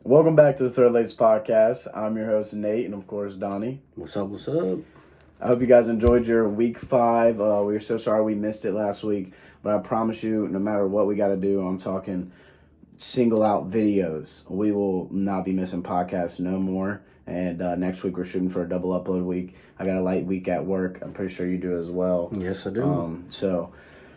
Welcome back to the Third Lates Podcast. I'm your host, Nate, and of course, Donnie. What's up? I hope you guys enjoyed your week 5. We are so sorry we missed it last week, but I promise you, no matter what we got to do, I'm talking single out videos. We will not be missing podcasts no more. And next week, we're shooting for a double upload week. I got a light week at work. I'm pretty sure you do as well. Yes, I do. So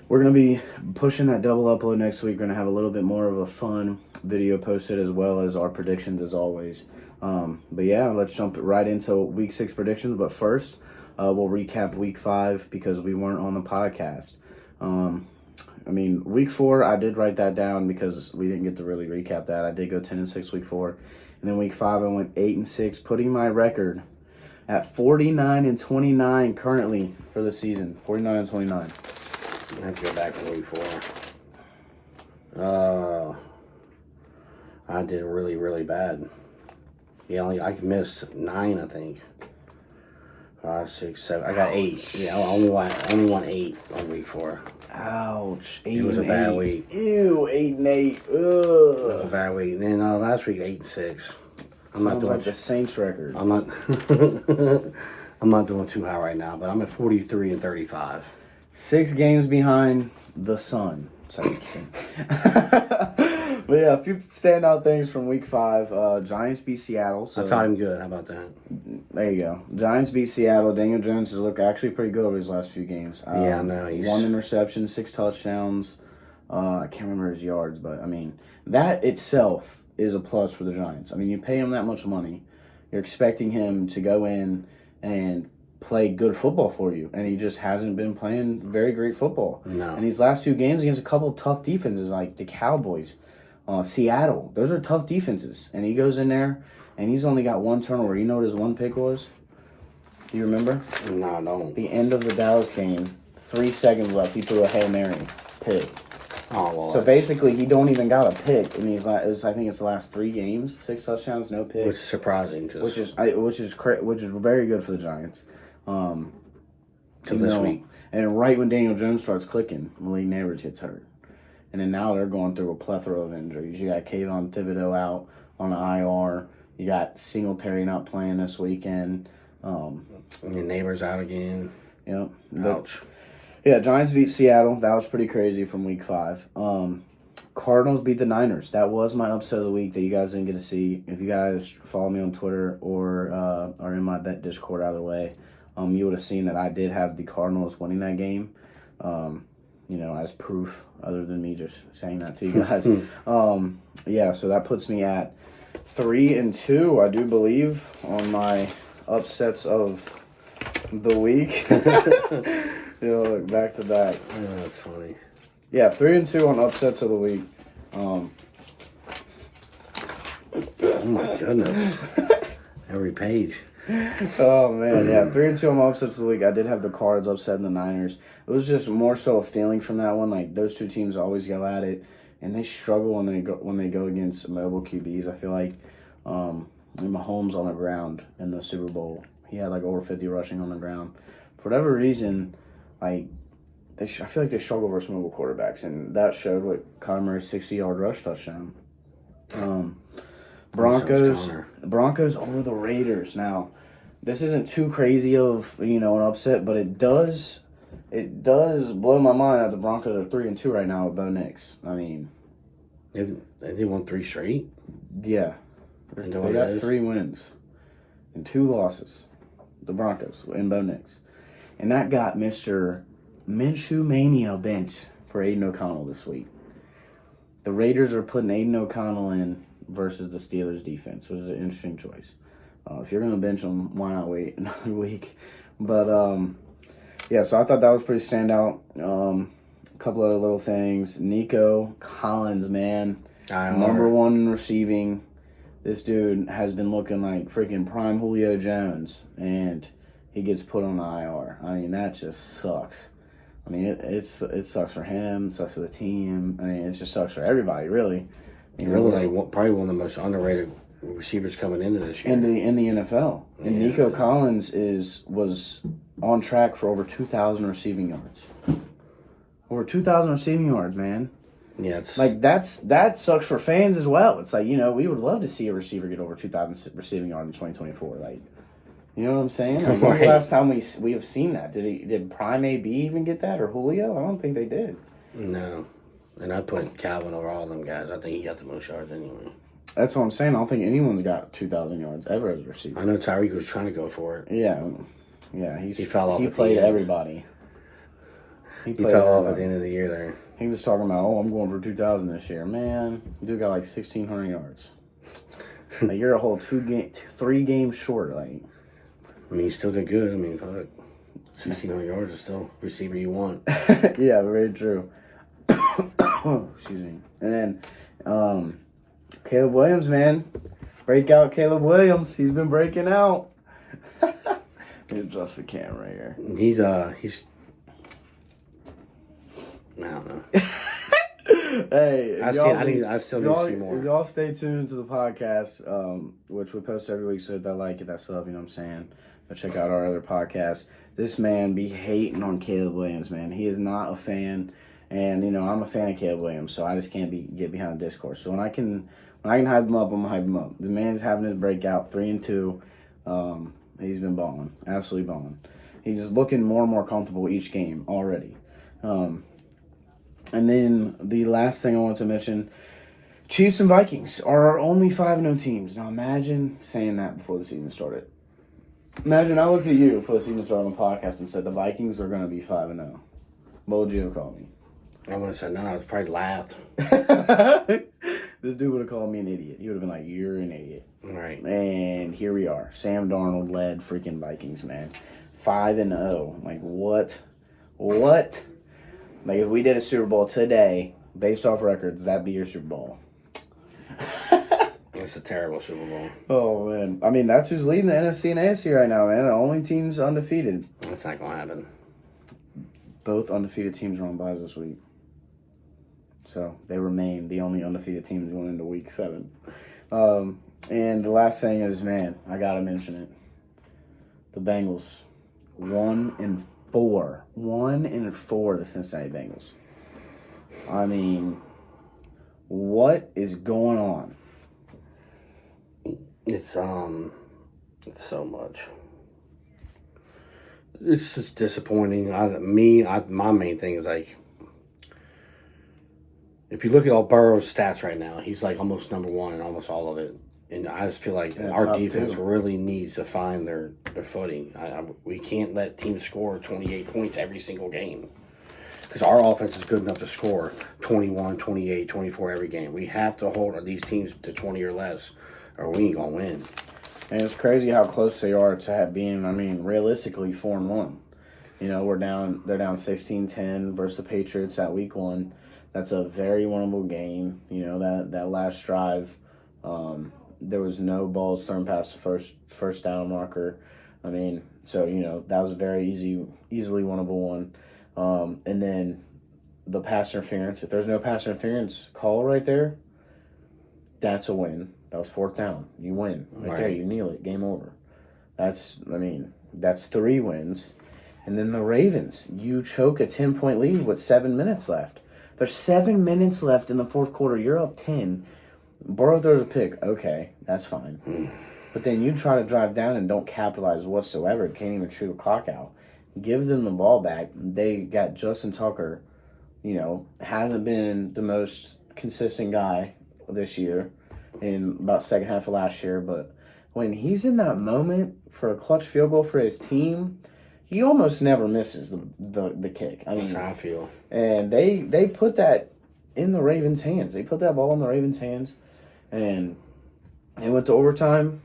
we're going to be pushing that double upload next week. We're going to have a little bit more of a fun video posted as well as our predictions as always. But yeah, let's jump right into week 6 predictions. But first, we'll recap week 5 because we weren't on the podcast. Week 4, I did write that down because we didn't get to really recap that. I did go 10-6 week 4. And then week 5, I went 8-6, putting my record at 49-29 currently for the season. 49-29. I have to go back to week 4. I did really, really bad. Yeah, I missed 9, I think. 5, 6, 7. I got 8. Yeah, I only won 8 on week 4. Ouch. 8 It was a bad week. Ew, 8-8. Ugh. It was a bad week. And then last week 8-6. I'm not doing like the Saints record. I'm not. I'm not doing too high right now, but I'm at 43-35. 6 games behind the Sun. But yeah, a few standout things from week 5. Giants beat Seattle. So I taught him good. How about that? There you go. Giants beat Seattle. Daniel Jones has looked actually pretty good over his last few games. Yeah, I know. 1 interception, 6 touchdowns. I can't remember his yards, but that itself is a plus for the Giants. You pay him that much money. You're expecting him to go in and play good football for you, and he just hasn't been playing very great football. No. And these last 2 games against a couple of tough defenses like the Cowboys, Seattle, those are tough defenses. And he goes in there, and he's only got 1 turnover. You know what his 1 pick was? Do you remember? No, I don't. The end of the Dallas game, 3 seconds left, he threw a Hail Mary pick. Oh, well. So basically, he don't even got a pick, and I think it's the last 3 games, 6 touchdowns, no picks. Which is surprising, which is very good for the Giants. This week. And right when Daniel Jones starts clicking, Malik Nabers gets hurt. And then now they're going through a plethora of injuries. You got Kayvon Thibodeau out on the IR. You got Singletary not playing this weekend. And your neighbor's out again. Yep. Ouch. Yeah, Giants beat Seattle. That was pretty crazy from week 5. Cardinals beat the Niners. That was my upset of the week that you guys didn't get to see. If you guys follow me on Twitter or are in my bet Discord either way, you would have seen that I did have the Cardinals winning that game. As proof, other than me just saying that to you guys. So that puts me at 3-2, I do believe, on my upsets of the week. Look, back to back. Oh, that's funny. Yeah, 3-2 on upsets of the week. Oh my goodness. Every page. Oh, man, yeah. 3-2 on my upsets of the week. I did have the Cards upsetting the Niners. It was just more so a feeling from that one. Like, those 2 teams always go at it, and they struggle when they go against mobile QBs. I feel like Mahomes on the ground in the Super Bowl, he had like over 50 rushing on the ground. For whatever reason, I feel like they struggle versus mobile quarterbacks, and that showed with Kyler Murray's 60-yard rush touchdown. Broncos over the Raiders. Now, this isn't too crazy of an upset, but it does blow my mind that the Broncos are 3-2 right now with Bo Nix. They won 3 straight. Yeah, they got 3 wins and 2 losses. The Broncos and Bo Nix, and that got Mr. Minshew Mania bench for Aiden O'Connell this week. The Raiders are putting Aiden O'Connell in versus the Steelers defense, which is an interesting choice. If you're going to bench him, why not wait another week? But, so I thought that was pretty standout. A couple other little things. Nico Collins, man. Number 1 in receiving. This dude has been looking like freaking prime Julio Jones, and he gets put on the IR. That just sucks. It sucks for him, sucks for the team. It just sucks for everybody, really. Probably one of the most underrated receivers coming into this year. In the NFL. And Nico Collins was on track for over 2,000 receiving yards. Over 2,000 receiving yards, man. Yeah, it's like that sucks for fans as well. It's like, you know, we would love to see a receiver get over 2,000 receiving yards in 2024. Like, you know what I'm saying? Like, when's the last time we have seen that? Did Prime AB even get that, or Julio? I don't think they did. No, and I put Calvin over all them guys. I think he got the most yards anyway. That's what I'm saying. I don't think anyone's got 2,000 yards ever as a receiver. I know Tyreek was trying to go for it. Yeah. He fell off. He played everybody. He fell off at the end of the year there. He was talking about, I'm going for 2,000 this year. Man, dude got like 1,600 yards. Like, you're a whole 3 games short. Like, I mean, he still did good. I mean, fuck, 1,600 yards is still receiver you want. Yeah, very true. Excuse me. And then, Caleb Williams, man. Breakout Caleb Williams. He's been breaking out. Let me adjust the camera here. He's I don't know. Hey, I still need to see more. If y'all stay tuned to the podcast, which we post every week, so hit that like, hit that sub, you know what I'm saying? Go check out our other podcasts. This man be hating on Caleb Williams, man. He is not a fan, and you know I'm a fan of Caleb Williams, so I just can't get behind the discourse. So when I can hype him up, I'm gonna hype him up. The man's having his breakout, 3-2. He's been balling, absolutely balling. He's just looking more and more comfortable each game already. And then the last thing I want to mention, Chiefs and Vikings are our only 5-0 teams. Now imagine saying that before the season started. Imagine I looked at you before the season started on the podcast and said the Vikings are going to be 5-0. What would you have called me? I would have said no. I would probably laughed. This dude would have called me an idiot. He would have been like, you're an idiot. Right. And here we are. Sam Darnold led freaking Vikings, man. 5-0. Like, what? What? Like, if we did a Super Bowl today, based off records, that'd be your Super Bowl. It's a terrible Super Bowl. Oh, man. I mean, that's who's leading the NFC and AFC right now, man. The only team's undefeated. That's not going to happen. Both undefeated teams are on byes this week. So, they remain the only undefeated teams going into Week 7. And the last thing is, man, I got to mention it. The Bengals, 1-4. 1-4, the Cincinnati Bengals. I mean, what is going on? It's so much. It's just disappointing. My main thing is like, if you look at all Burrow's stats right now, he's like almost number 1 in almost all of it. And I just feel like our defense really needs to find their footing. We can't let teams score 28 points every single game. Because our offense is good enough to score 21, 28, 24 every game. We have to hold these teams to 20 or less, or we ain't going to win. And it's crazy how close they are to being, realistically 4-1. You know, they're down 16-10 versus the Patriots at Week 1. That's a very winnable game. You know, that last drive, there was no balls thrown past the first down marker. So, you know, that was a very easily winnable one. And then the pass interference. If there's no pass interference call right there, that's a win. That was 4th down. You win. Right there, you kneel it. Game over. That's 3 wins. And then the Ravens, you choke a 10-point lead with 7 minutes left. There's 7 minutes left in the 4th quarter. You're up 10. Burrow throws a pick. Okay, that's fine. But then you try to drive down and don't capitalize whatsoever. Can't even shoot a clock out. Give them the ball back. They got Justin Tucker, you know, hasn't been the most consistent guy this year in about second half of last year. But when he's in that moment for a clutch field goal for his team, he almost never misses the kick. That's how I feel. And they put that in the Ravens' hands. They put that ball in the Ravens' hands, and it went to overtime.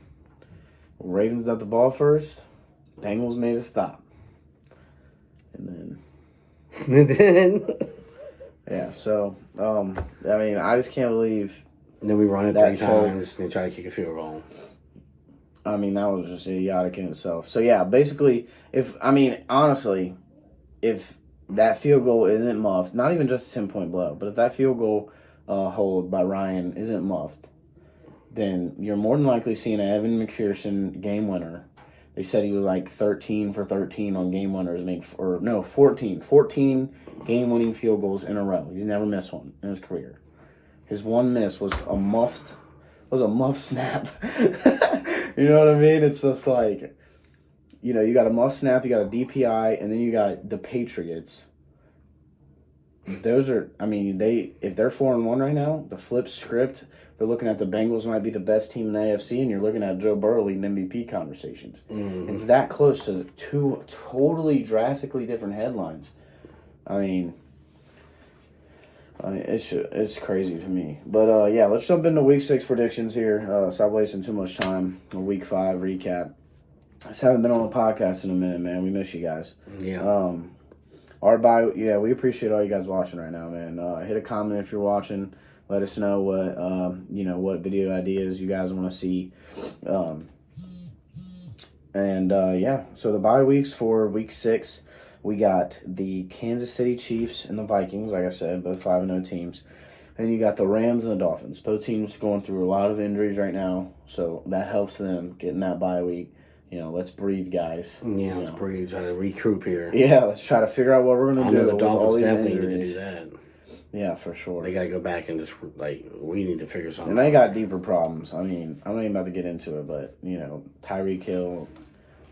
Ravens got the ball first. Bengals made a stop. And then... yeah, so, I just can't believe... And then we run it 3 times and they try to kick a field goal. That was just idiotic in itself. So, yeah, basically, honestly, if that field goal isn't muffed, not even just a 10-point blow, but if that field goal hold by Ryan isn't muffed, then you're more than likely seeing an Evan McPherson game winner They said he was like 13 for 13 on game winners, 14 game-winning field goals in a row. He's never missed one in his career. His one miss was a muffed snap. You know what I mean? It's just like, you got a muffed snap, you got a DPI, and then you got the Patriots. Those are, if they're 4-1 right now, the flip script, they're looking at the Bengals might be the best team in the AFC, and you're looking at Joe Burrow leading MVP conversations. Mm-hmm. It's that close to two totally drastically different headlines. It's crazy to me. But, yeah, let's jump into Week 6 predictions here. Stop wasting too much time. A Week 5 recap. I just haven't been on the podcast in a minute, man. We miss you guys. Yeah. We appreciate all you guys watching right now, man. Hit a comment if you're watching. Let us know what video ideas you guys want to see. So the bye weeks for Week 6, we got the Kansas City Chiefs and the Vikings, like I said, both 5-0 teams. Then you got the Rams and the Dolphins. Both teams going through a lot of injuries right now, so that helps them getting that bye week. Let's breathe, guys. Yeah, let's breathe. Try to recoup here. Yeah, let's try to figure out what we're going to do. I know the with all Dolphins these definitely injuries. need to do that. Yeah, for sure. They got to go back and just, we need to figure something out. And they got deeper problems. I'm not even about to get into it, but, Tyreek Hill,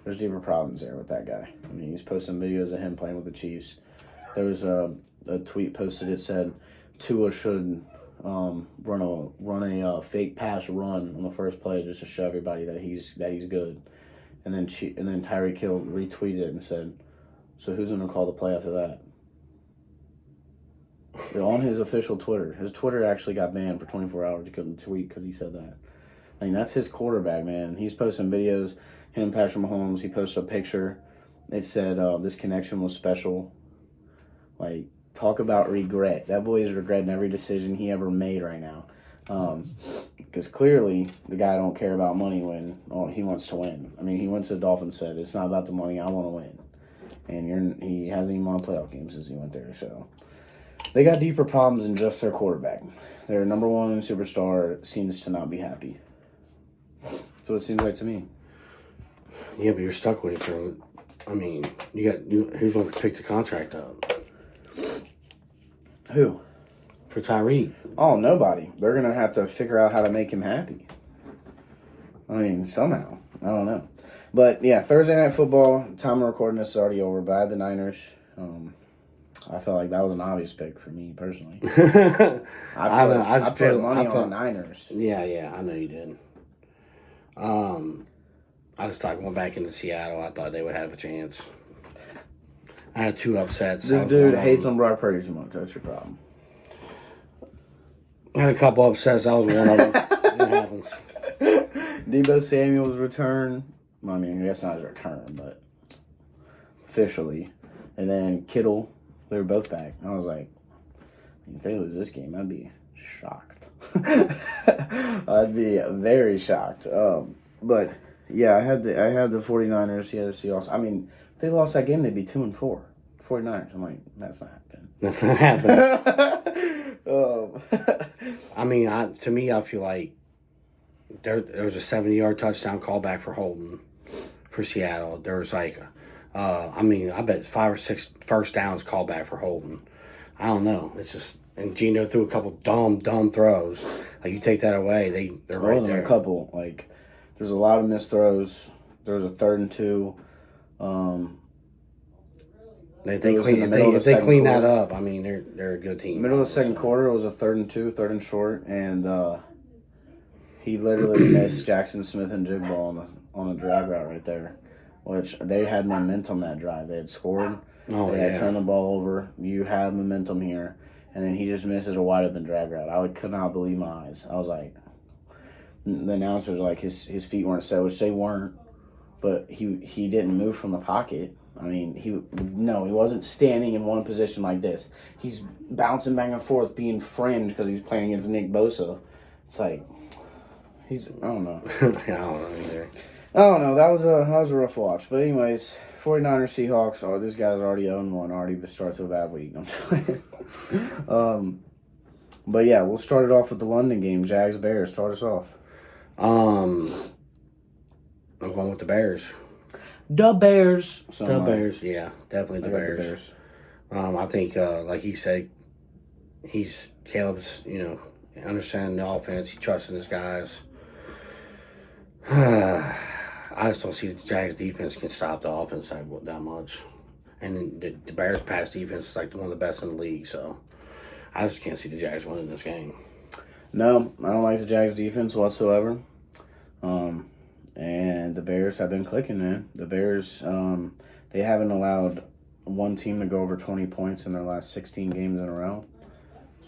there's deeper problems there with that guy. He's posting videos of him playing with the Chiefs. There was a tweet posted that said Tua should run a fake pass run on the first play just to show everybody that he's good. And then Tyreek Hill retweeted it and said, "So who's going to call the play after that?" On his official Twitter. His Twitter actually got banned for 24 hours. He couldn't tweet because he said that. That's his quarterback, man. He's posting videos. Him, Patrick Mahomes, he posted a picture. It said, this connection was special. Talk about regret. That boy is regretting every decision he ever made right now. Because clearly the guy don't care about money when he wants to win. He went to the Dolphins, said, "It's not about the money, I want to win." And he hasn't even won a playoff game since he went there. So they got deeper problems than just their quarterback. Their number one superstar seems to not be happy. That's what it seems like to me. Yeah, but you're stuck with it for. Who's going to pick the contract up? Who? For Tyreek. Oh, nobody. They're going to have to figure out how to make him happy. Somehow. I don't know. But, yeah, Thursday Night Football, time of recording this is already over. But I had the Niners. I felt like that was an obvious pick for me, personally. I put money on the Niners. Yeah, I know you did. I just thought going back into Seattle, I thought they would have a chance. I had 2 upsets. This dude hates on Brock Purdy too much. That's your problem. I had a couple upsets. That was one of them. What happens? Deebo Samuel's return. I guess not his return, but officially. And then Kittle, they were both back. I was like, if they lose this game, I'd be shocked. I'd be very shocked. But yeah, I had the 49ers. He had the Seahawks. If they lost that game, they'd be 2-4. 49ers. I'm like, that's not happening. That's not happening. To me, I feel like there was a 70-yard touchdown callback for Holden for Seattle. There was I bet 5 or 6 first downs callback for Holden. I don't know. It's just, and Geno threw a couple dumb throws. You take that away, they're right there. A couple. There's a lot of missed throws. There was a 3rd and 2. If they clean that up, they're a good team. Middle of the second quarter, it was a 3rd and 2, 3rd and short, and he literally missed Jackson Smith and Jigba on a drag route right there, which they had momentum that drive. They had scored. They had turned the ball over. You have momentum here, and then he just misses a wide open drag route. I could not believe my eyes. I was like, the announcers were like his feet weren't set, which they weren't, but he didn't move from the pocket. He wasn't standing in one position like this. He's bouncing back and forth, being fringe because he's playing against Nick Bosa. It's like, I don't know. I don't know either. I don't know. That was a rough watch. But anyways, 49ers, Seahawks. Oh, this guy's already 0-1. Already starts with a bad week. But yeah, we'll start it off with the London game. Jags Bears. Start us off. I'm going with the Bears. the Bears. So The Bears, yeah, definitely the I got Bears. the Bears. I think, like he said, Caleb's, understanding the offense. He trusting his guys. I just don't see the Jags defense can stop the offense that much. And the Bears pass defense is like one of the best in the league. So I just can't see the Jags winning this game. No, I don't like the Jags defense whatsoever. And the Bears have been clicking, man. The Bears, they haven't allowed one team to go over 20 points in their last 16 games in a row.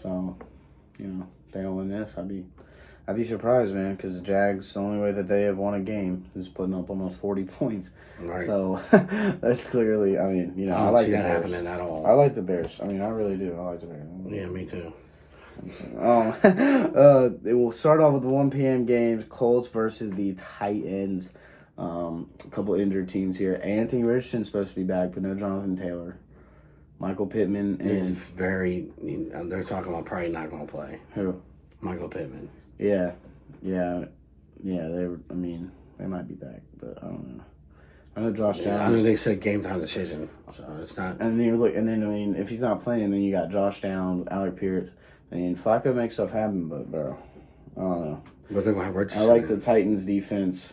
So, if they don't win this, I'd be surprised, man, because the Jags, the only way that they have won a game is putting up almost 40 points. Right. So that's clearly, I don't like see the that Bears. happening at all. I like the Bears. I really do. I like the Bears. Yeah, me too. It will start off with the 1 p.m. games. Colts versus the Titans. A couple injured teams here. Anthony Richardson's supposed to be back, but no Jonathan Taylor. Michael Pittman It's and they're talking about probably not going to play. who? Michael Pittman. Yeah. They might be back, but I don't know. I know Josh Yeah, I Downs. know they said game time decision, so it's not. And then if he's not playing, then you got Josh Downs, Alec Pierce. Flacco makes stuff happen, but bro, I don't know. But they're going to have Richardson. I like the Titans defense.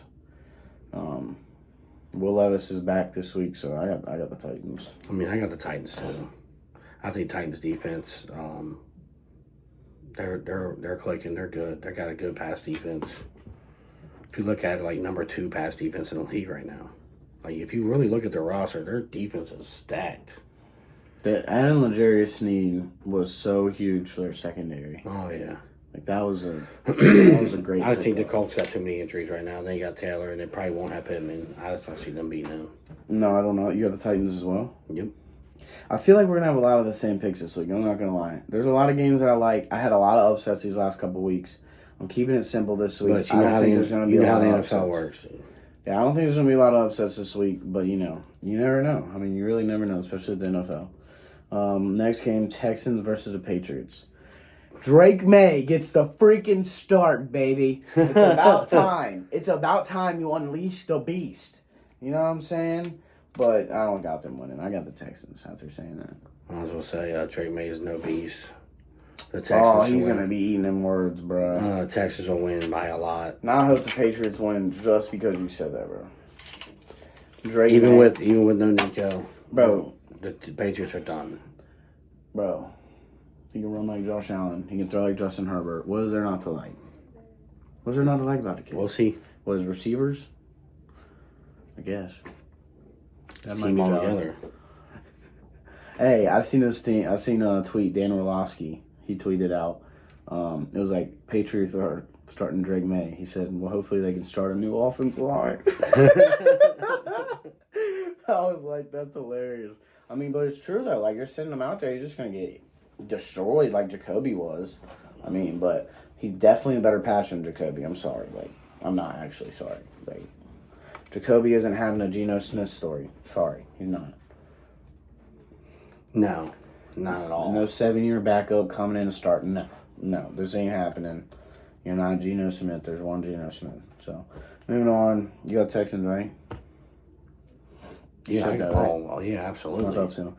Will Levis is back this week, so I got the Titans. I got the Titans too. I think Titans defense. They're clicking. They're good. They got a good pass defense. If you look at it, like number 2 pass defense in the league right now. Like if you really look at their roster, their defense is stacked. That Adam L'Jarius Sneed was so huge for their secondary. Oh yeah. Like that was a great. I just think the pickup. Colts got too many injuries right now. They got Taylor, and they probably won't have Pittman. I just don't see them beating them. No, I don't know. You got the Titans as well. Yep. I feel like we're gonna have a lot of the same picks this week. I'm not gonna lie. There's a lot of games that I like. I had a lot of upsets these last couple weeks. I'm keeping it simple this week. But you know how the NFL upsets. works. Yeah, I don't think there's gonna be a lot of upsets this week. But you never know. You really never know, especially with the NFL. Next game, Texans versus the Patriots. Drake May gets the freaking start, baby. It's about time. It's about time you unleash the beast. You know what I'm saying? But I don't got them winning. I got the Texans after saying that. I was going to say, Drake May is no beast. The Texans He's will going to win. be eating them words, bro. Texans will win by a lot. Now I hope the Patriots win just because you said that, bro. Drake Even May, with no Nico, Bro. the Patriots are done. Bro, he can run like Josh Allen. He can throw like Justin Herbert. What is there not to like? What's there not to like about the kid? We'll see. What, his receivers? I guess. That might Team be all valid. together. Hey, I seen a tweet. Dan Orlovsky, he tweeted out. It was like Patriots are starting Drake May. He said, "Well, hopefully they can start a new offensive line." I was like, "That's hilarious." But it's true though. Like you're sending him out there, he's just gonna get destroyed like Jacoby was. But he's definitely a better passer than Jacoby. I'm sorry. I'm not actually sorry. Jacoby isn't having a Geno Smith story. Sorry, he's not. No, not at all. No 7-year backup coming in and starting. No, this ain't happening. You're not Geno Smith. There's one Geno Smith. So, moving on. You got Texans, right? You Yeah, said that, right? well, yeah, absolutely. I thought so.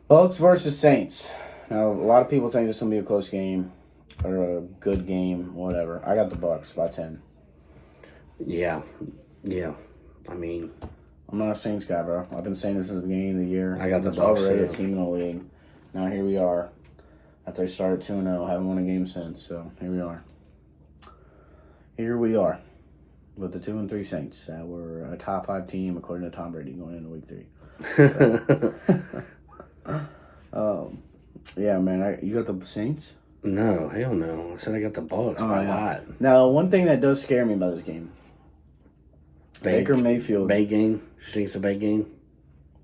Bucks versus Saints. Now, a lot of people think this is going to be a close game or a good game, whatever. I got the Bucks by 10. Yeah. I'm not a Saints guy, bro. I've been saying this since the beginning of the year. I got the It's Bucks, already a too. team in the league. Now here we are. After they started 2-0, haven't won a game since. So here we are. With the 2-3 Saints that were a top 5 team according to Tom Brady going into week 3. Yeah, man. You got the Saints? No, hell no. I said I got the Bucks by a lot. Now, one thing that does scare me about this game, Baker Mayfield. Big game? You think it's a big game?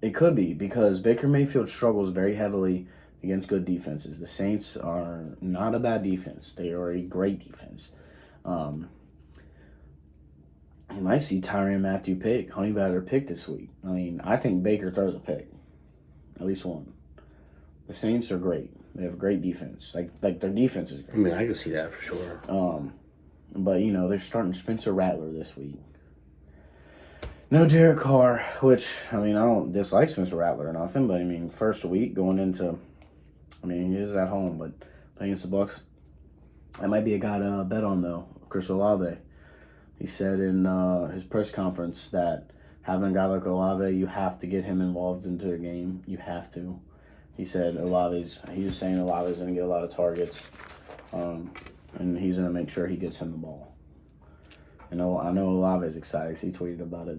It could be because Baker Mayfield struggles very heavily against good defenses. The Saints are not a bad defense. They are a great defense. You might see Tyrann Mathieu pick, Honey Badger pick this week. I think Baker throws a pick. At least one. The Saints are great. They have a great defense. Like their defense is great. I can see that for sure. But they're starting Spencer Rattler this week. No Derek Carr, which, I mean, I don't dislike Spencer Rattler or nothing, but I mean, first week going into, I mean, he is at home, but playing against the Bucks, that might be a guy to bet on, though. Chris Olave. He said in his press conference that having a guy like Olave, you have to get him involved into a game. You have to. He said he was saying Olave's going to get a lot of targets, and he's going to make sure he gets him the ball. I know Olave's excited because he tweeted about it.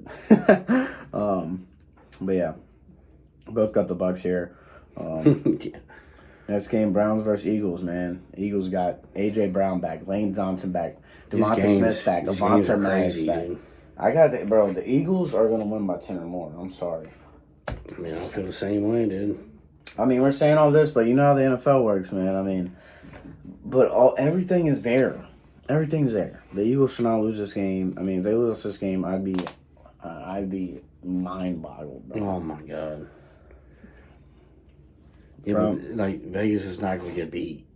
But yeah, both got the Bucks here. Yeah. Next game, Browns versus Eagles, man. Eagles got A.J. Brown back, Lane Johnson back, Devonta Smith back, Devonta Myers back. Dude. I got it, bro. The Eagles are going to win by 10 or more. I'm sorry. I mean, I feel the same way, dude. I mean, we're saying all this, but you know how the NFL works, man. I mean, but everything is there. Everything's there. The Eagles should not lose this game. I mean, if they lose this game, I'd be mind-boggled, bro. Oh, my God. Yeah, but, like, Vegas is not going to get beat.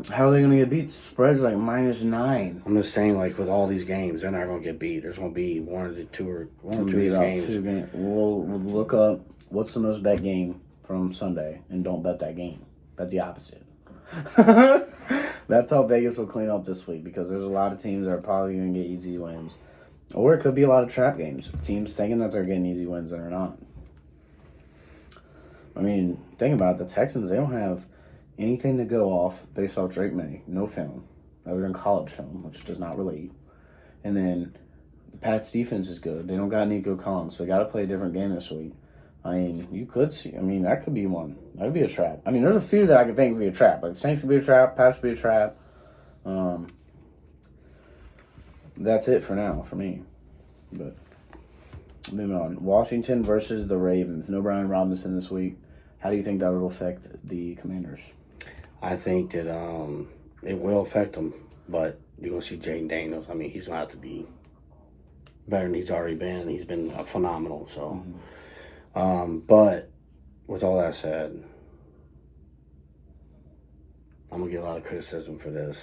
How are they going to get beat? The spread's like -9. I'm just saying, like, with all these games, they're not going to get beat. There's going to be one or two of these games. We'll look up what's the most bet game from Sunday, and don't bet that game. Bet the opposite. That's how Vegas will clean up this week, because there's a lot of teams that are probably going to get easy wins. Or it could be a lot of trap games. Teams thinking that they're getting easy wins that are not. I mean, think about it. The Texans, they don't have anything to go off based off Drake May. No film. Other than college film, which does not relate. And then the Pats' defense is good. They don't got Nico Collins, so they got to play a different game this week. I mean, you could see. I mean, that could be one. That would be a trap. I mean, there's a few that I could think would be a trap. Like, Saints could be a trap. Pats could be a trap. That's it for now, for me. But moving on. Washington versus the Ravens. No Brian Robinson this week. How do you think that will affect the Commanders? I think that it will affect them, but you're going to see Jaden Daniels. I mean, he's going to have to be better than he's already been. He's been phenomenal. So, but with all that said, I'm going to get a lot of criticism for this,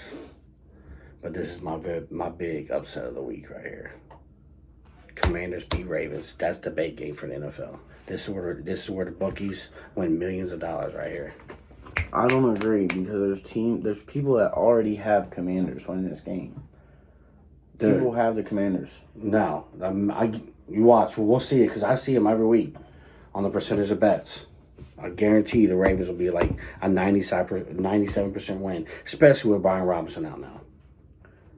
but this is my big upset of the week right here. Commanders beat Ravens. That's the big game for the NFL. This is where the bookies win millions of dollars right here. I don't agree, because there's people that already have Commanders winning this game. People have the Commanders. No, you watch. We'll see it, because I see them every week on the percentage of bets. I guarantee the Ravens will be like a 97% win, especially with Brian Robinson out now.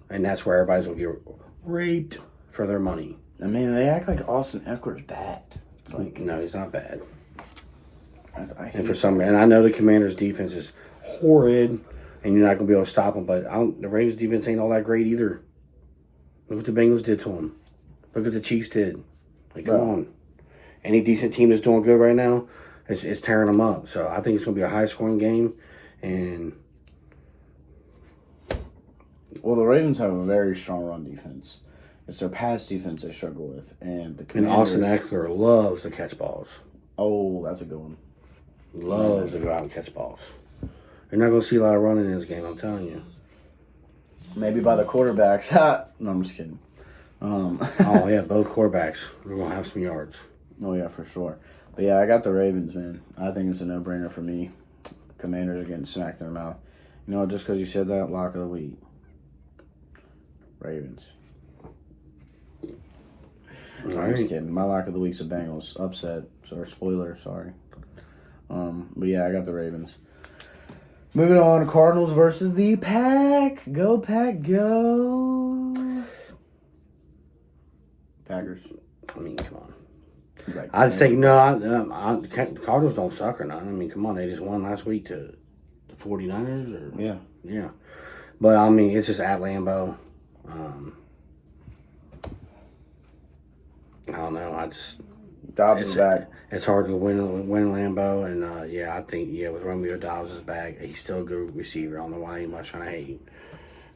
And that's where everybody's going to get raped for their money. I mean, they act like Austin Eckler's bad. It's like, no, he's not bad. And I know the Commanders' defense is horrid, and you're not going to be able to stop them. But the Ravens' defense ain't all that great either. Look what the Bengals did to them. Look what the Chiefs did. Like, come on. Any decent team that's doing good right now is tearing them up. So I think it's going to be a high-scoring game, and well, the Ravens have a very strong run defense. It's their pass defense they struggle with, and the Commanders. And Austin Eckler loves to catch balls. Oh, that's a good one. Loves to go out and catch balls. You're not going to see a lot of running in this game, I'm telling you. Maybe by the quarterbacks. No, I'm just kidding. Oh, yeah, both quarterbacks. We're going to have some yards. Oh, yeah, for sure. But, yeah, I got the Ravens, man. I think it's a no-brainer for me. Commanders are getting smacked in the mouth. You know, just because you said that, lock of the week. Ravens. All I'm just right. kidding. My lock of the week's the Bengals. Upset. Or spoiler, sorry. But, yeah, I got the Ravens. Moving on, Cardinals versus the Pack. Go, Pack, go. Packers. I mean, come on. Like, I just think, Cardinals don't suck or nothing. I mean, come on, they just won last week to the 49ers. Or, yeah. But, I mean, it's just at Lambeau. I don't know. Dobbs is back. It's hard to win Lambeau, and I think with Romeo Dobbs is back, he's still a good receiver. I don't know why anybody's trying to hate,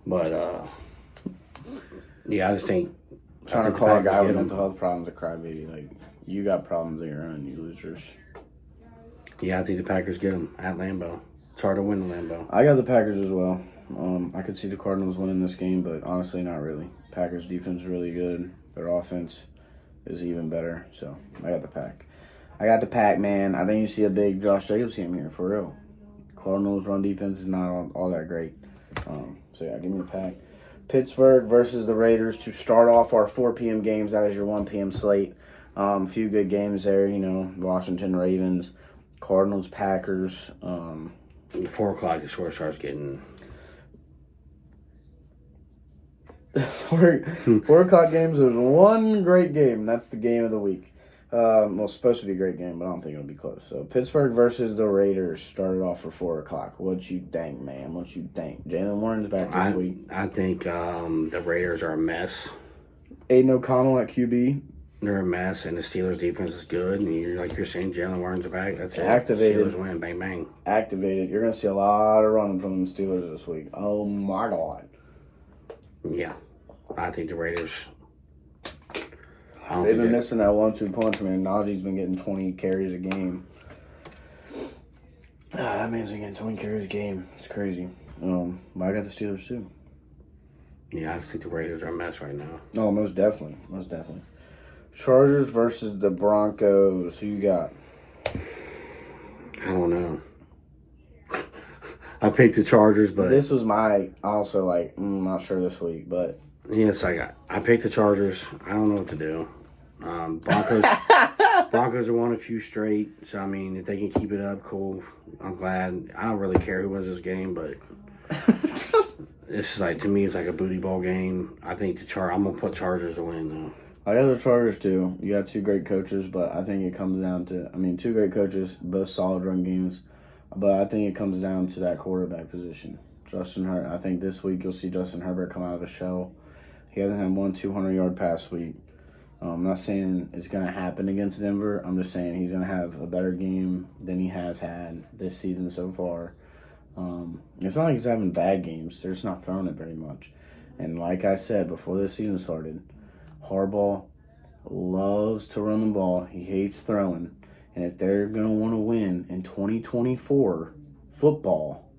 but I just think Trying to call a guy with mental health problems a crybaby. Like, you got problems of your own, you losers. Yeah, I think the Packers get them at Lambeau. It's hard to win the Lambeau. I got the Packers as well. I could see the Cardinals winning this game, but honestly, not really. Packers defense is really good. Their offense is even better. So I got the pack. I got the pack, man. I think you see a big Josh Jacobs game here, for real. Cardinals' run defense is not all that great. So, yeah, give me the pack. Pittsburgh versus the Raiders to start off our 4 p.m. games. That is your 1 p.m. slate. A few good games there, Washington Ravens, Cardinals, Packers. 4 o'clock, the score starts getting... 4 o'clock games, there's one great game. That's the game of the week. It's supposed to be a great game, but I don't think it'll be close. So, Pittsburgh versus the Raiders started off for 4 o'clock. What you think, man? What you think? Jalen Warren's back this week. I think the Raiders are a mess. Aiden O'Connell at QB. They're a mess, and the Steelers' defense is good. And you're saying, Jalen Warren's back. That's it. Activated. Steelers win, bang, bang. Activated. You're going to see a lot of running from the Steelers this week. Oh, my God. Yeah. I think the Raiders... They've been missing that 1-2 punch, man. Najee's been getting 20 carries a game. That man's been getting 20 carries a game. It's crazy. But I got the Steelers, too. Yeah, I just think the Raiders are a mess right now. Oh, most definitely. Most definitely. Chargers versus the Broncos. Who you got? I don't know. I picked the Chargers, but... This was my... Also, not sure this week, but... Yes, I picked the Chargers. I don't know what to do. Broncos have won a few straight, so I mean, if they can keep it up, cool. I'm glad. I don't really care who wins this game, but this is to me, it's like a booty ball game. I think I'm gonna put Chargers to win though. I got the Chargers too. You got 2 great coaches, but I think it comes down to 2 great coaches, both solid run games, but I think it comes down to that quarterback position. Justin Herbert. I think this week you'll see Justin Herbert come out of the shell. He hasn't had one 200-yard pass week. I'm not saying it's going to happen against Denver. I'm just saying he's going to have a better game than he has had this season so far. It's not like he's having bad games. They're just not throwing it very much. And like I said before this season started, Harbaugh loves to run the ball. He hates throwing. And if they're going to want to win in 2024 football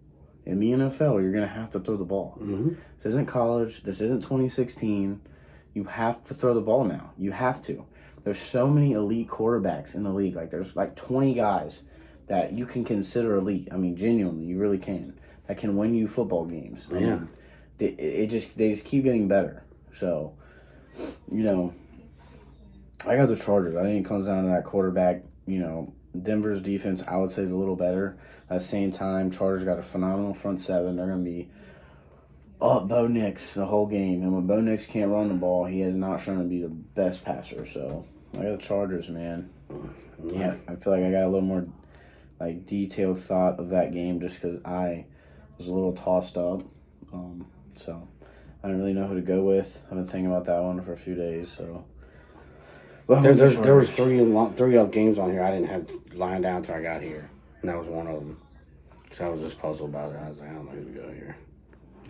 in the NFL, you're going to have to throw the ball. Mm-hmm. This isn't college. This isn't 2016. You have to throw the ball now. You have to. There's so many elite quarterbacks in the league. There's 20 guys that you can consider elite. Genuinely, you really can. That can win you football games. Yeah. They just keep getting better. So, I got the Chargers. I think it comes down to that quarterback. Denver's defense, I would say, is a little better. At the same time, Chargers got a phenomenal front seven. They're going to be up Bo Nix the whole game. And when Bo Nix can't run the ball, he has not shown to be the best passer. So, I got the Chargers, man. Yeah. I feel like I got a little more detailed thought of that game just because I was a little tossed up. So, I don't really know who to go with. I've been thinking about that one for a few days, so... Well, there was three up games on here I didn't have lying down until I got here, and that was one of them. So I was just puzzled about it. I was like, I don't know who to go here.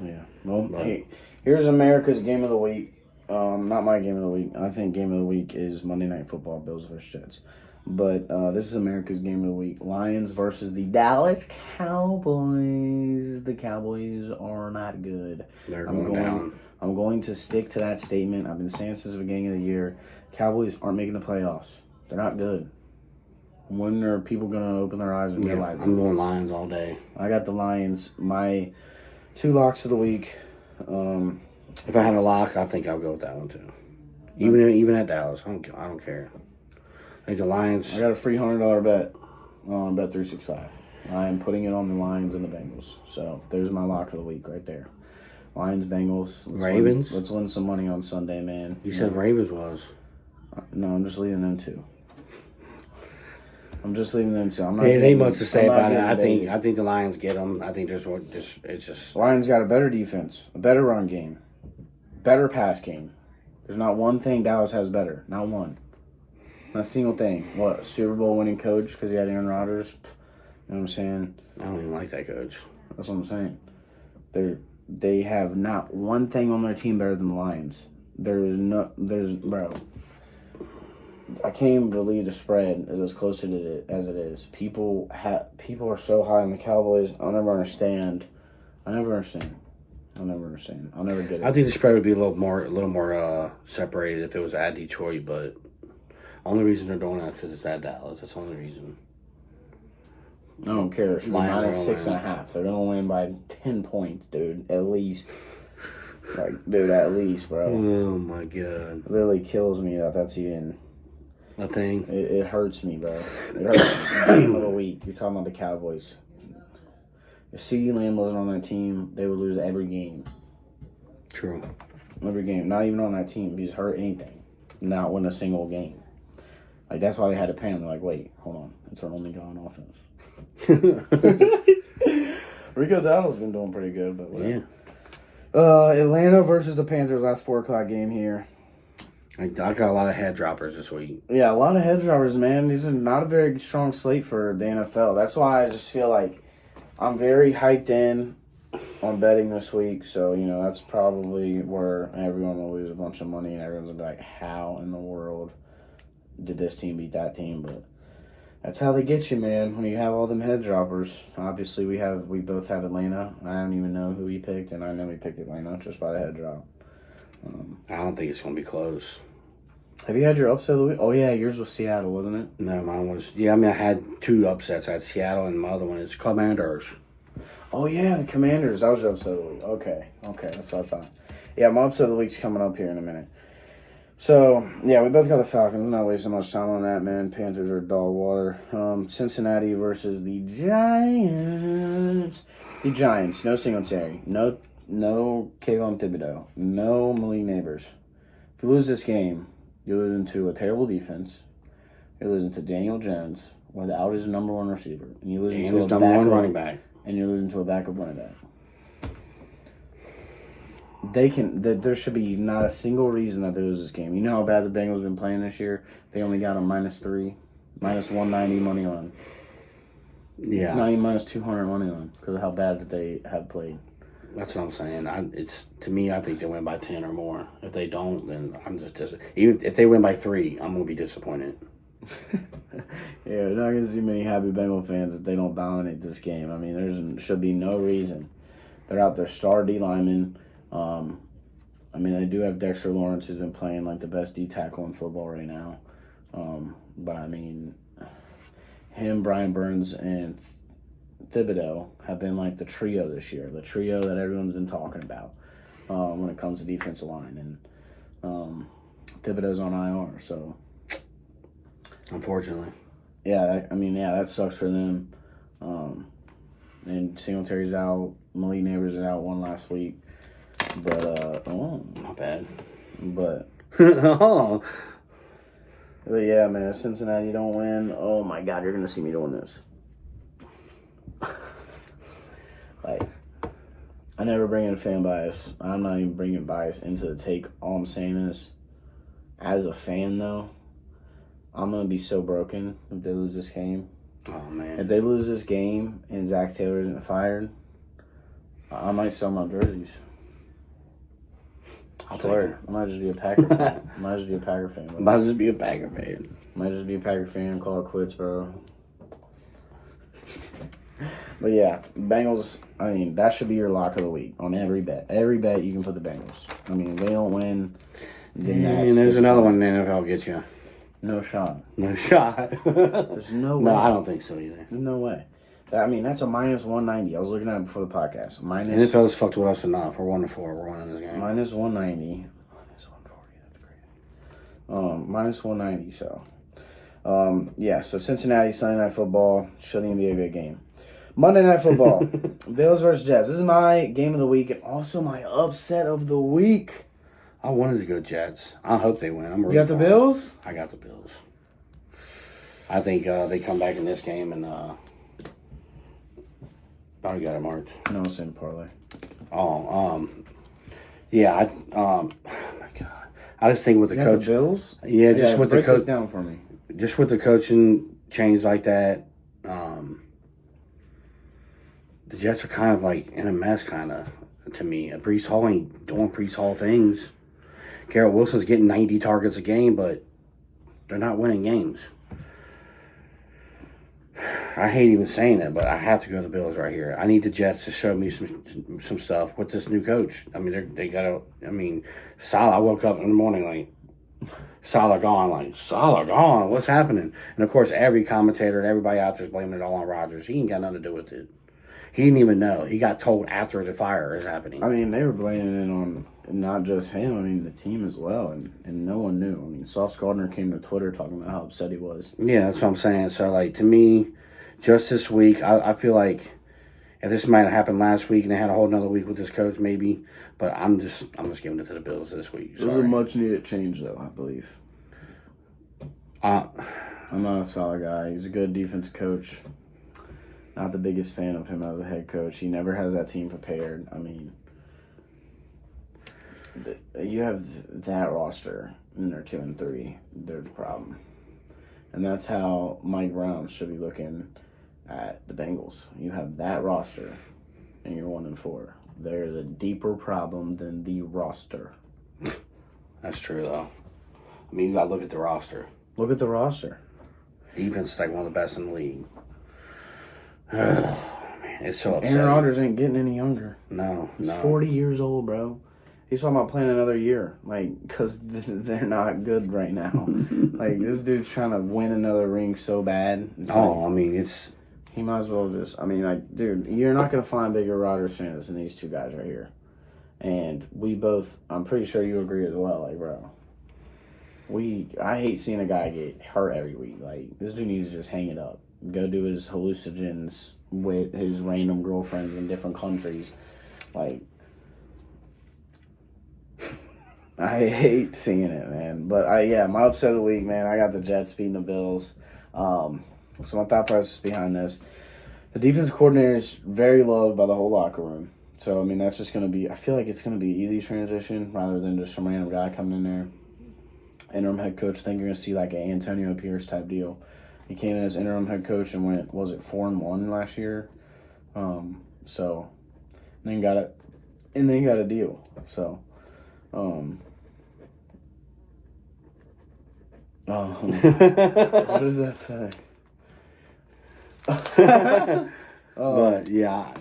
Yeah. Well, hey, here's America's game of the week. Not my game of the week. I think game of the week is Monday Night Football, Bills versus Jets. But this is America's game of the week. Lions versus the Dallas Cowboys. The Cowboys are not good. They're going down. I'm going to stick to that statement. I've been saying since the beginning of the year. Cowboys aren't making the playoffs. They're not good. When are people going to open their eyes and realize I'm going Lions all day. I got the Lions. My 2 locks of the week. If I had a lock, I think I'll go with that one too. Even at Dallas, I don't care. I think the Lions. I got a free $100 bet on Bet365. I am putting it on the Lions and the Bengals. So there's my lock of the week right there. Lions, Bengals. Ravens. Let's win some money on Sunday, man. You said Ravens was. No, I'm just leaving them too. I'm not. It ain't much to say about it. I think the Lions get them. I think it's just. Lions got a better defense, a better run game, better pass game. There's not one thing Dallas has better. Not one. Not a single thing. What, Super Bowl winning coach because he had Aaron Rodgers? You know what I'm saying? I don't even like that coach. That's what I'm saying. They have not one thing on their team better than the Lions. Bro. I can't even believe the spread is as close to it as it is. People are so high on the Cowboys. I'll never understand. I'll never understand. I'll never get it. I think the spread would be a little more separated if it was at Detroit, but only reason they're doing that because it's at Dallas. That's the only reason. I don't care. It should be Lions minus are 6.5. They're gonna win by 10 points, dude. At least. Dude, at least, bro. Oh my god. It literally kills me that that's even a thing. It hurts me, bro. It hurts me. Game of the week. You're talking about the Cowboys. If CeeDee Lamb wasn't on that team, they would lose every game. True. Every game. Not even on that team. If he's hurt anything. Not win a single game. Like, that's why they had to pay him. They're like, wait, hold on. It's our only guy on offense. Rico Dowdle's been doing pretty good, but whatever. Yeah. Atlanta versus the Panthers, last 4 o'clock game here. I got a lot of head droppers this week. Yeah, a lot of head droppers, man. These are not a very strong slate for the NFL. That's why I just feel like I'm very hyped in on betting this week. So, that's probably where everyone will lose a bunch of money and everyone's going to be like, how in the world did this team beat that team? But that's how they get you, man, when you have all them head droppers. Obviously, we both have Atlanta. I don't even know who we picked, and I know we picked Atlanta just by the head drop. I don't think it's going to be close. Have you had your upset of the week? Oh, yeah, yours was Seattle, wasn't it? No, mine was... Yeah, I had 2 upsets. I had Seattle, and my other one is Commanders. Oh, yeah, the Commanders. That was your upset of the week. Okay, that's what I thought. Yeah, my upset of the week's coming up here in a minute. So, yeah, we both got the Falcons. I'm not wasting much time on that, man. Panthers are dog water. Cincinnati versus the Giants. The Giants, no Singletary. No Kayvon Thibodeau. No Malik Neighbors. If you lose this game, you're losing to a terrible defense. You're losing to Daniel Jones without his number 1 receiver. And you're losing to his number 1 running back. And you're losing to a backup running back. There should be not a single reason that they lose this game. You know how bad the Bengals have been playing this year? They only got a -3, -190 money line. Yeah. It's not even -200 money line because of how bad that they have played. That's what I'm saying. To me, I think they win by 10 or more. If they don't, then I'm just even if they win by 3, I'm gonna be disappointed. Yeah, you're not gonna see many happy Bengal fans if they don't dominate this game. I mean, there should be no reason. They're out their star D lineman. They do have Dexter Lawrence, who's been playing like the best D tackle in football right now. But him, Brian Burns, and Thibodeau have been like the trio this year. The trio that everyone's been talking about when it comes to defensive line. And Thibodeau's on IR, so... Unfortunately. Yeah, that sucks for them. And Singletary's out. Malik Neighbors is out one last week. But, not bad. But... Oh. But yeah, man, if Cincinnati don't win, oh my God, you're going to see me doing this. I never bring in fan bias. I'm not even bringing bias into the take. All I'm saying is, as a fan, though, I'm going to be so broken if they lose this game. Oh, man. If they lose this game and Zach Taylor isn't fired, I might sell my jerseys. I swear. I might just be a Packer fan. Might just be a Packer fan. Bro. Might just be a Packer fan. Might just be a Packer fan. Call it quits, bro. But yeah, Bengals, that should be your lock of the week on every bet. Every bet you can put the Bengals. If they don't win, then that's... And there's another one in the NFL gets you. No shot. No shot. There's no way. No, I don't think so either. There's no way. That's a -190. I was looking at it before the podcast. NFL's fucked with us enough. We're 1-4. We're winning this game. -190. -140. That's crazy. -190. So, so Cincinnati Sunday Night Football shouldn't even be a good game. Monday Night Football, Bills versus Jets. This is my game of the week and also my upset of the week. I wanted to go Jets. I hope they win. You got the Bills? I got the Bills. I think they come back in this game and I got it marked. No, it's in parlay. Yeah. Oh my God. I just think with the coach. The Bills? Yeah, just with the coach. Break this down for me. Just with the coaching change like that, the Jets are kind of like in a mess, kind of to me. Breece Hall ain't doing Breece Hall things. Garrett Wilson's getting 90 targets a game, but they're not winning games. I hate even saying it, but I have to go to the Bills right here. I need the Jets to show me some stuff with this new coach. I mean, they got to. I mean, Salah. I woke up in the morning like Salah gone. Like Salah gone. What's happening? And of course, every commentator and everybody out there is blaming it all on Rodgers. He ain't got nothing to do with it. He didn't even know. He got told after the fire is happening. I mean, they were blaming it on not just him. I mean, the team as well, and no one knew. I mean, Sauce Gardner came to Twitter talking about how upset he was. Yeah, that's what I'm saying. So, like, to me, just this week, I feel like if this might have happened last week and they had a whole nother week with this coach, maybe. But I'm just giving it to the Bills this week. It was a much needed change, though, I believe. I'm not a solid guy. He's a good defense coach. Not the biggest fan of him as a head coach. He never has that team prepared. I mean, you have that roster, and they're 2-3. There's a problem. And that's how Mike Brown should be looking at the Bengals. You have that roster, and you're 1-4. There's a deeper problem than the roster. That's true, though. I mean, you got to look at the roster. Look at the roster. Defense is like one of the best in the league. Oh, man, it's so upsetting. Aaron Rodgers ain't getting any younger. No. He's 40 years old, bro. He's talking about playing another year, like, because they're not good right now. Like, this dude's trying to win another ring so bad. I mean, it's... He might as well just... I mean, like, dude, you're not going to find bigger Rodgers fans than these two guys right here. And we both... I'm pretty sure you agree as well, like, bro. I hate seeing a guy get hurt every week. Like, this dude needs to just hang it up. Go do his hallucinogens with his random girlfriends in different countries. Like... I hate seeing it, man. But, my upset of the week, man, I got the Jets beating the Bills. So my thought process behind this, the defense coordinator is very loved by the whole locker room. So, I mean, that's just going to be, I feel like it's going to be an easy transition rather than just some random guy coming in there. Interim head coach, I think you're going to see like an Antonio Pierce type deal. He came in as interim head coach and went, 4-1 last year? So, then got it, and then got a deal. So, what does that say? But yeah,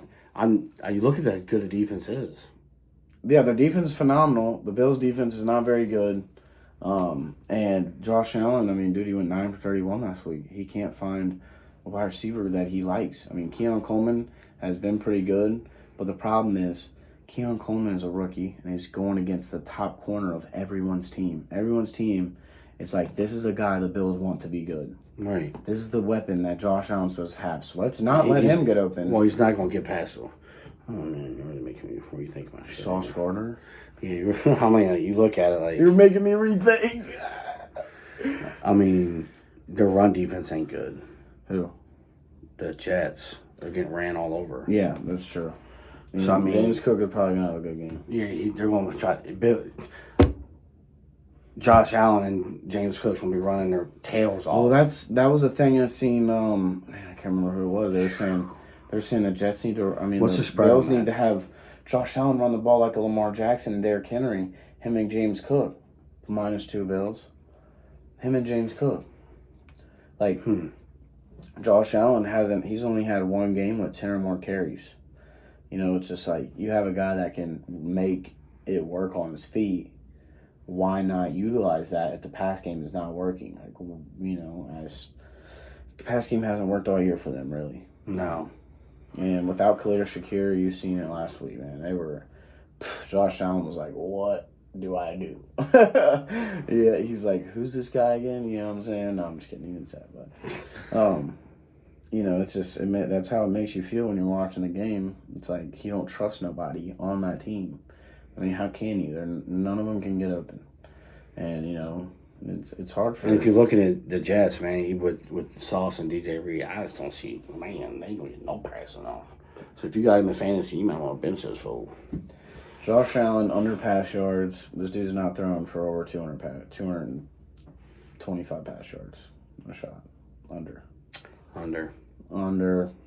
you look at how good the defense is. Yeah, their defense is phenomenal. The Bills' defense is not very good. And Josh Allen, I mean, dude, he went 9 for 31 last week. He can't find a wide receiver that he likes. I mean, Keon Coleman has been pretty good, but the problem is Keon Coleman is a rookie, and he's going against the top corner of everyone's team. Everyone's team, it's like, this is a guy the Bills want to be good. Right. This is the weapon that Josh Allen's supposed to have. So let's not let him get open. Well, he's not going to get past him. Oh, man, you're really making me rethink my shit. Sauce Gardner? Yeah, I mean, you look at it like... You're making me rethink. I mean, their run defense ain't good. Who? The Jets. They're getting ran all over. Yeah, that's true. So, I mean, James Cook is probably going to have a good game. Yeah, they're going to try... Josh Allen and James Cook going to be running their tails off. Well, that was a thing I seen. Man, I can't remember who it was. They were saying the Jets need to. I mean, what's the spread? Bills need to have Josh Allen run the ball like a Lamar Jackson and Derrick Henry. Him and James Cook, -2 Bills. Him and James Cook. Like, Josh Allen he's only had one game with 10 or more carries. You know, it's just like, you have a guy that can make it work on his feet. Why not utilize that if the pass game is not working? Like, you know, as the pass game hasn't worked all year for them, really. No. And without Khalil Shakir, you've seen it last week, man. Josh Allen was like, what do I do? Yeah, he's like, who's this guy again? You know what I'm saying? No, I'm just kidding. He didn't say it, but, you know, it's just, that's how it makes you feel when you're watching the game. It's like, you don't trust nobody on that team. I mean, how can you? None of them can get open. And, you know, it's hard for... And if you're looking at the Jets, man, with Sauce and DJ Reed, I just don't see, man, they ain't going to get no passing off. So if you got him in fantasy, you might want to bench this fool. Josh Allen, under pass yards. This dude's not throwing for over 225 pass yards. A shot. Under.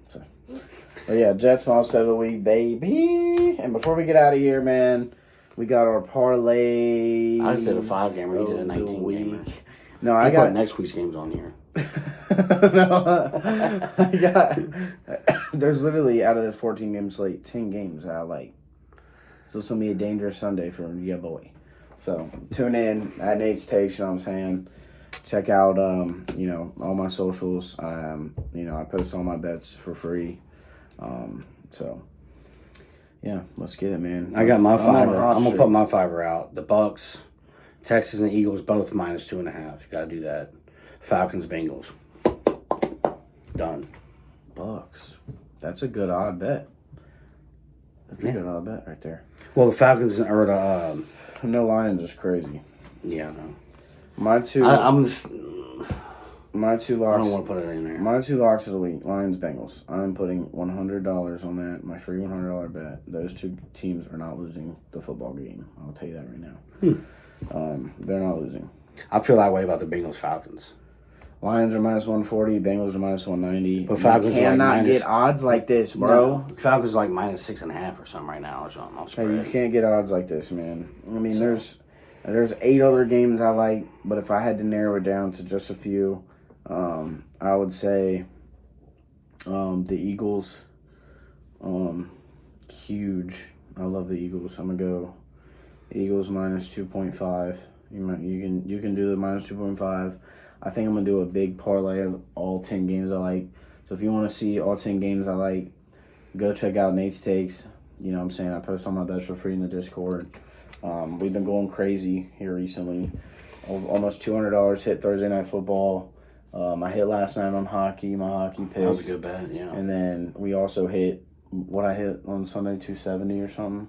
So. But yeah, Jets my upset of the week, baby. And before we get out of here, man, we got our parlay. I said a 5-gamer. He did a 19-gamer. No, I got next week's games on here. No, I got. There's literally out of this 14 game slate, 10 games that I like. So it's gonna be a dangerous Sunday for your boy. So tune in at Nate's Takes. You know what I'm saying? Check out all my socials. I post all my bets for free. So yeah, let's get it, man. I got my fiver. I'm gonna streak. put my fiver out. The Bucks, Texans, and Eagles both -2.5. You got to do that. Falcons, Bengals. Done. Bucks. That's a good odd bet. That's a good odd bet right there. Well, the Falcons or the No Lions is crazy. yeah, no. My two. I'm just. My two I locks. don't want to put it in there. My two locks of the week: Lions, Bengals. I'm putting $100 on that. My free $100 bet. Those two teams are not losing the football game. I'll tell you that right now. They're not losing. I feel that way about the Bengals Falcons. Lions are -140. Bengals are -190. But Falcons you are like cannot minus- get odds like this, bro. No, Falcons are like -6.5 or something right now or something. I'll Hey, spread. you can't get odds like this, man. I mean, there's 8 other games I like, but if I had to narrow it down to just a few, I would say the Eagles. Huge. I love the Eagles. I'm gonna go Eagles -2.5. You can do the -2.5. I think I'm gonna do a big parlay of all 10 games I like. So if you want to see all 10 games I like, go check out Nate's Takes. You know what I'm saying? I post all my bets for free in the Discord. We've been going crazy here recently. Almost $200 hit Thursday Night Football. I hit last night on hockey, my hockey picks. That was a good bet, yeah. And then we also hit, what I hit on Sunday, 270 or something.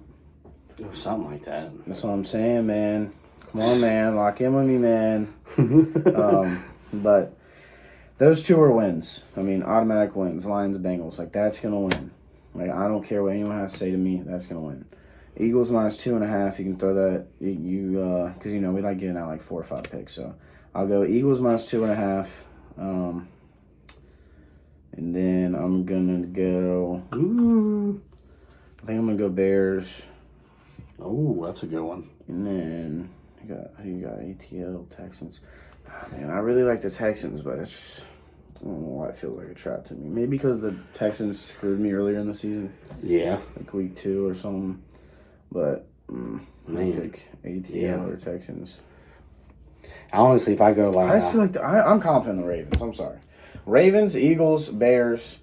It was something like that. That's what I'm saying, man. Come on, man. Lock in with me, man. But those two are wins. I mean, automatic wins. Lions, Bengals. Like, that's going to win. Like, I don't care what anyone has to say to me. That's going to win. Eagles -2.5. You can throw that. Because, we like getting out like 4 or 5 picks. So I'll go Eagles -2.5. And then I'm going to go. I think I'm going to go Bears. Oh, that's a good one. And then you got ATL, Texans. Oh, man, I really like the Texans, but it's I don't know why it feels like a trap to me. Maybe because the Texans screwed me earlier in the season, Yeah. like week 2 or something. But I think ATL or Texans. Honestly, if I go like, I just feel like I'm confident in the Ravens. I'm sorry, Ravens, Eagles, Bears,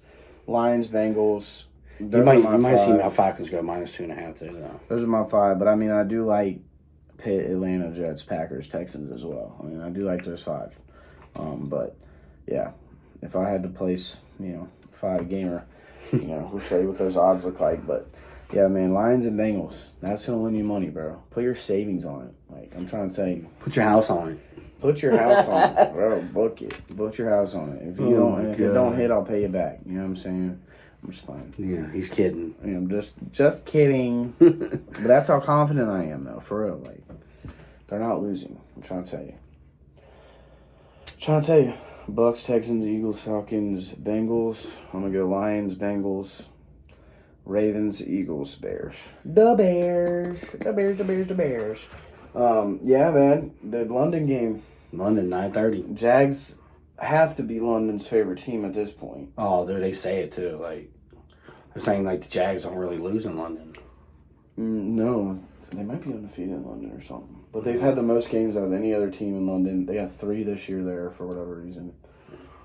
Lions, Bengals. you might see my Falcons go -2.5 too, though. Those are my 5, but I mean, I do like Pitt, Atlanta, Jets, Packers, Texans as well. I mean, I do like those 5. But yeah, if I had to place, 5 gamer, we'll show you what those odds look like. But yeah, man, Lions and Bengals, that's gonna win you money, bro. Put your savings on it. Like, I'm trying to tell you, Put your house on it. put your house on it, bro. Book it. Book your house on it. If you if it don't hit, I'll pay you back. You know what I'm saying? I'm just fine. Yeah, he's kidding. I'm just kidding. But that's how confident I am, though, for real. Like, they're not losing. I'm trying to tell you. Bucks, Texans, Eagles, Falcons, Bengals. I'm gonna go Lions, Bengals, Ravens, Eagles, Bears. The Bears. Yeah, man. The London game. London, 9:30. Jags have to be London's favorite team at this point. Oh, dude, they say it too. Like, they're saying like the Jags don't really lose in London. No, they might be undefeated in London or something. But they've had the most games out of any other team in London. They got 3 this year there for whatever reason.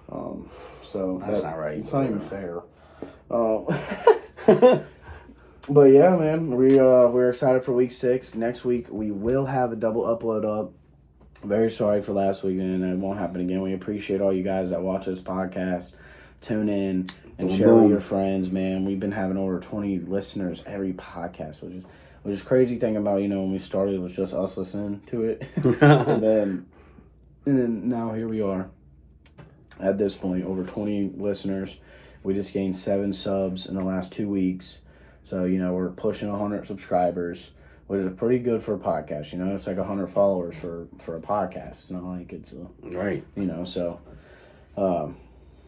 So That's not right. It's not even fair. But yeah, man, we're excited for week 6. Next week we will have a double upload up. Very sorry for last week, and it won't happen again. We appreciate all you guys that watch this podcast, tune in, and share with your friends. Man, we've been having over 20 listeners every podcast, which is crazy thing about when we started, it was just us listening to it, and then now here we are. At this point, over 20 listeners. We just gained 7 subs in the last 2 weeks. So, we're pushing 100 subscribers, which is pretty good for a podcast. It's like 100 followers for a podcast. It's not like it's right. So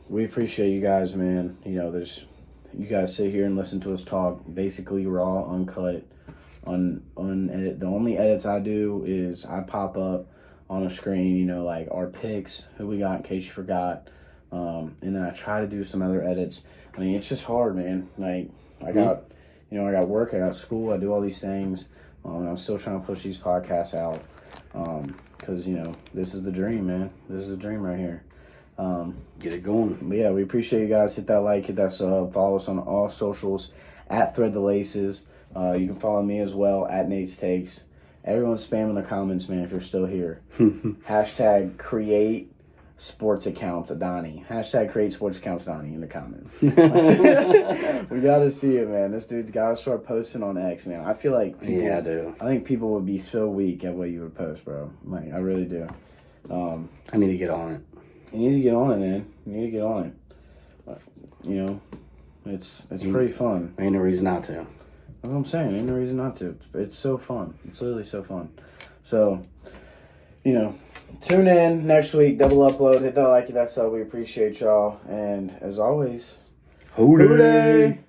we appreciate you guys, man. You guys sit here and listen to us talk basically raw, uncut, unedited. The only edits I do is I pop up on a screen, like our picks, who we got in case you forgot. And then I try to do some other edits. I mean, it's just hard, man. Like, I got work, I got school, I do all these things. And I'm still trying to push these podcasts out. Because, this is the dream, man. This is the dream right here. Get it going. But yeah, we appreciate you guys. Hit that like, hit that sub. Follow us on all socials at Thread the Laces. You can follow me as well at Nate's Takes. Everyone's spamming the comments, man, if you're still here. Hashtag create sports accounts Donnie. Hashtag create sports accounts Donnie in the comments. We gotta see it, man. This dude's gotta start posting on X, man. I feel like people, yeah, I do. I think people would be so weak at what you would post, bro. Like, I really do. I need to get on it. You need to get on it, man. You need to get on it. It's pretty fun. Ain't no reason not to. That's what I'm saying. Ain't no reason not to. It's so fun. It's literally so fun. So, tune in next week. Double upload. Hit that like, hit that sub. We appreciate y'all. And as always, Hooday!